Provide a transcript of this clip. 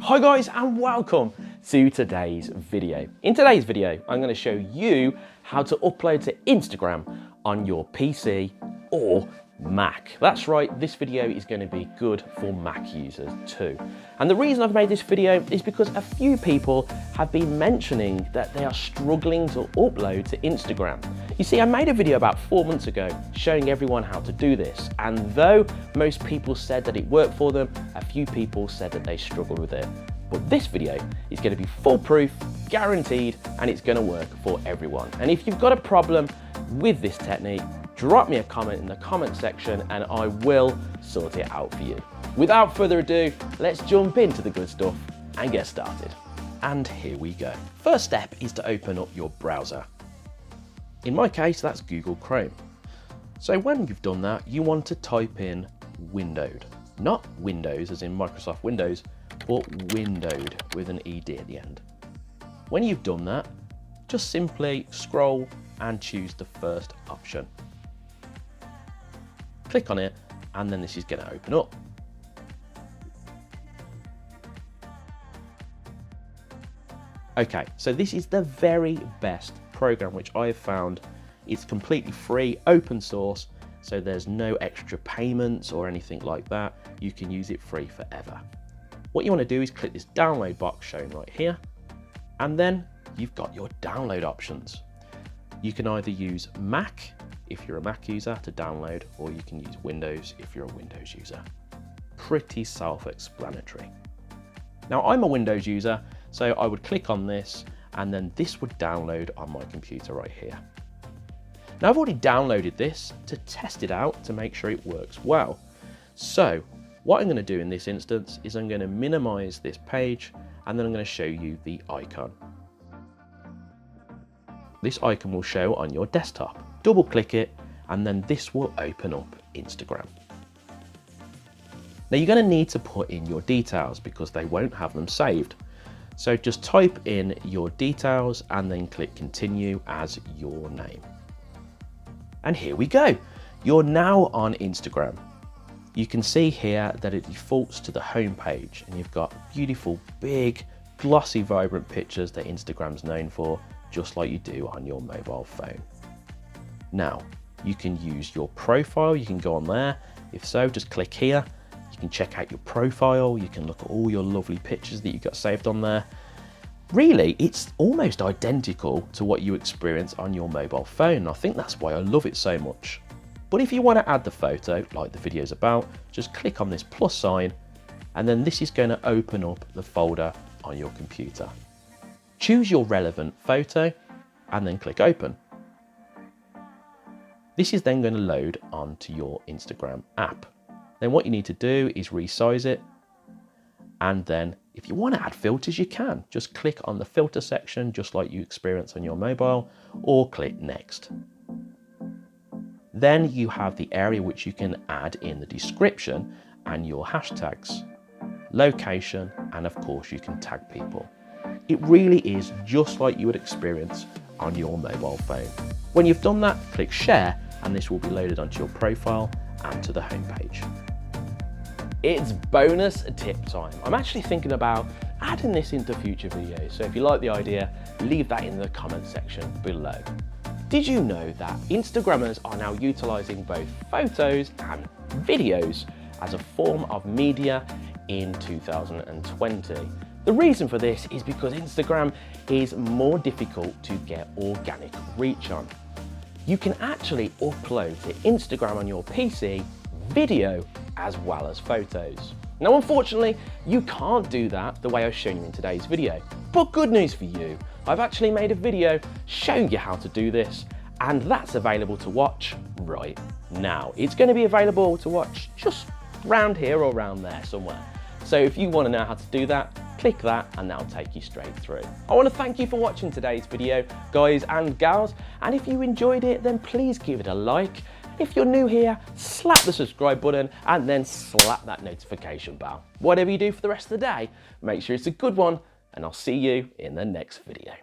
Hi guys and welcome to today's video. In today's video, I'm going to show you how to upload to Instagram on your PC or Mac. That's right, this video is going to be good for Mac users too. And the reason I've made this video is because a few people have been mentioning that they are struggling to upload to Instagram. You see, I made a video about 4 months ago showing everyone how to do this. And though most people said that it worked for them, a few people said that they struggled with it. But this video is going to be foolproof, guaranteed, and it's going to work for everyone. And if you've got a problem with this technique, drop me a comment in the comment section and I will sort it out for you. Without further ado, let's jump into the good stuff and get started. And here we go. First step is to open up your browser. In my case, that's Google Chrome. So when you've done that, you want to type in windowed. Not Windows as in Microsoft Windows, but windowed with an ED at the end. When you've done that, just simply scroll and choose the first option. Click on it, and then this is going to open up. Okay, so this is the very best program which I have found. It's completely free, open source, so there's no extra payments or anything like that. You can use it free forever. What you want to do is click this download box shown right here, and then you've got your download options. You can either use Mac if you're a Mac user to download, or you can use Windows if you're a Windows user. Pretty self-explanatory. Now I'm a Windows user, so I would click on this and then this would download on my computer right here. Now I've already downloaded this to test it out to make sure it works well. So what I'm going to do in this instance is I'm going to minimize this page and then I'm going to show you the icon. This icon will show on your desktop. Double click it and then this will open up Instagram. Now you're going to need to put in your details because they won't have them saved. So just type in your details and then click continue as your name. And here we go. You're now on Instagram. You can see here that it defaults to the home page and you've got beautiful, big, glossy, vibrant pictures that Instagram's known for, just like you do on your mobile phone. Now, you can use your profile, you can go on there. If so, just click here. You can check out your profile, you can look at all your lovely pictures that you've got saved on there. Really, it's almost identical to what you experience on your mobile phone. I think that's why I love it so much. But if you want to add the photo, like the video's about, just click on this plus sign, and then this is going to open up the folder on your computer. Choose your relevant photo, and then click open. This is then going to load onto your Instagram app. Then what you need to do is resize it. And then if you want to add filters, you can. Just click on the filter section, just like you experience on your mobile, or click next. Then you have the area which you can add in the description and your hashtags, location, and of course you can tag people. It really is just like you would experience on your mobile phone. When you've done that, click share, and this will be loaded onto your profile and to the homepage. It's bonus tip time. I'm actually thinking about adding this into future videos. So if you like the idea, leave that in the comment section below. Did you know that Instagrammers are now utilizing both photos and videos as a form of media in 2020? The reason for this is because Instagram is more difficult to get organic reach on. You can actually upload to Instagram on your PC video as well as photos. Now unfortunately, you can't do that the way I've shown you in today's video. But good news for you, I've actually made a video showing you how to do this, and that's available to watch right now. It's going to be available to watch just around here or around there somewhere. So if you want to know how to do that, click that and that'll take you straight through. I want to thank you for watching today's video, guys and gals, and if you enjoyed it, then please give it a like. If you're new here, slap the subscribe button and then slap that notification bell. Whatever you do for the rest of the day, make sure it's a good one, and I'll see you in the next video.